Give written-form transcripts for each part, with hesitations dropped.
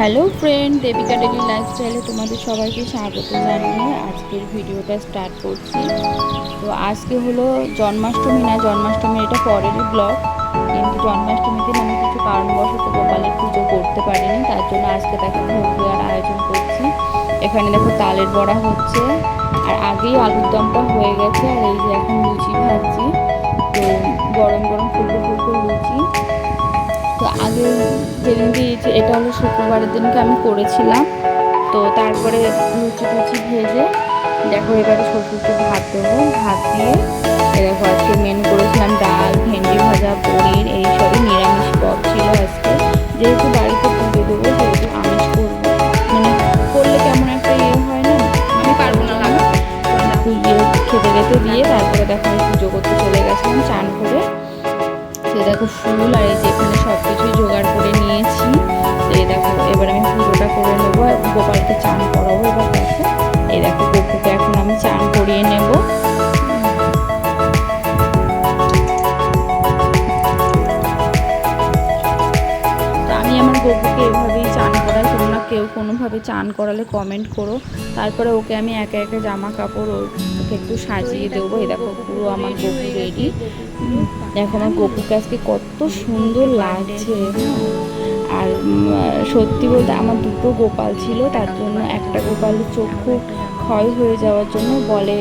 Hello friend, Devika daily লাইফস্টাইলে তোমাদের সবাইকে স্বাগত জানিয়ে আজকের ভিডিওটা স্টার্ট করছি। তো আজকে হলো জন্মাষ্টমী, না জন্মাষ্টমীর এটা পরেরই ব্লগ, কিন্তু জন্মাষ্টমীর দিন আমি কিছু কারণবশত গোপালের পুজো করতে পারিনি, তার জন্য আজকে দেখো ভোগ দেওয়ার আয়োজন করছি। এখানে দেখো তালের বড়া হচ্ছে, আর আগেই আলুর দমটা হয়ে গেছে, আর এই যে এখন লুচি ভাজছি। তো গরম গরম ফুলকো ফুলকো লুচি। তো আগে যেদিন দিয়েছি এটা হলো শুক্রবারের দিনকে আমি করেছিলাম। তো তারপরে লুচি টুচি ভেজে দেখো এবারে শ্বশুরকে ভাত দেবো। ভাত দিয়ে দেখো আজকে মেনু করেছিলাম ডাল, ভেন্ডি ভাজা, পনির, এইসবই। নিরামিষ পদ ছিল আজকে, যেহেতু বাড়িতে পুজো দেবো, যেহেতু আমিষ করবো, মানে করলে কেমন একটা হয় না, আমি পারবো না লাগাতে। খেতে খেতে দিয়ে তারপরে দেখো আমি পুজো করতে চলে গেছিলাম চান করে। তো দেখো ফুল আর এই যে এখানে সব কিছুই জোগাড় করে নিয়েছি। তো এই দেখো এবার আমি পুজোটা করে নেবো, গোপালকে চান করাবো। এবার দেখো এই দেখো গোপুকে এখন আমি চান করিয়ে নেব। আমি আমার গোপুকে এভাবেই চান করাই, তোমরা কেউ কোনোভাবে চান করালে কমেন্ট করো। তারপরে ওকে আমি একে একে জামা কাপড় ওকে একটু সাজিয়ে দেবো। এই দেখো পুরো আমার গোপু রেডি। দেখো আমার গোপুকে আজকে কত সুন্দর লাগছে। আর সত্যি বলতে আমার দুটো গোপাল ছিল, তার জন্য একটা গোপালের চক্ষু ক্ষয় হয়ে যাওয়ার জন্য বলে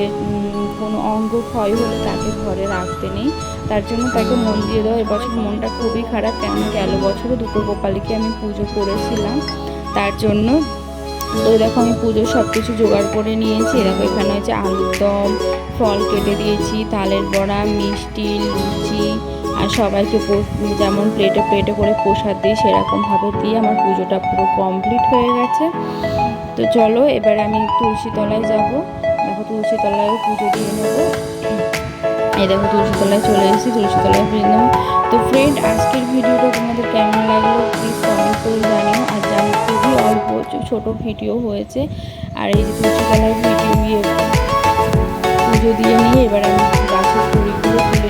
কোনো অঙ্গ ক্ষয় হলে তাকে ঘরে রাখতে নেই, তার জন্য তাকে মন দিয়ে দেওয়া। এবছর মনটা খুবই খারাপ, কেননা গেল বছরও দুটো গোপালকে আমি পুজো করেছিলাম, তার জন্য। তো দেখো আমি পুজোর সব কিছু জোগাড় করে নিয়েছি। দেখো এখানে হচ্ছে আলুর দম, ফল কেটে দিয়েছি, তালের বড়া, মিষ্টি, লুচি, আর সবাইকে যেমন প্লেটে প্লেটে করে প্রসাদ দিই সেরকমভাবে দিয়ে আমার পুজোটা পুরো কমপ্লিট হয়ে গেছে। তো চলো এবারে আমি তুলসী তলায় যাব। দেখো তুলসী তলায়ও পুজো দিয়ে নেবো। এই দেখো তুলসী তলায় চলে এসেছি, তুলসী তলায় পুজো নেবো। তো ফ্রেন্ড, আজকের ভিডিওটা তোমাদের কেমন লাগলো প্লিজ কমেন্ট করে জানিও। আর জানি খুবই অল্প ছোটো ভিডিও হয়েছে। আর এই যে তুলসী তলায় পুজো দিয়ে নিয়ে এবার আমি গাছের কুড়িগুলো তুলে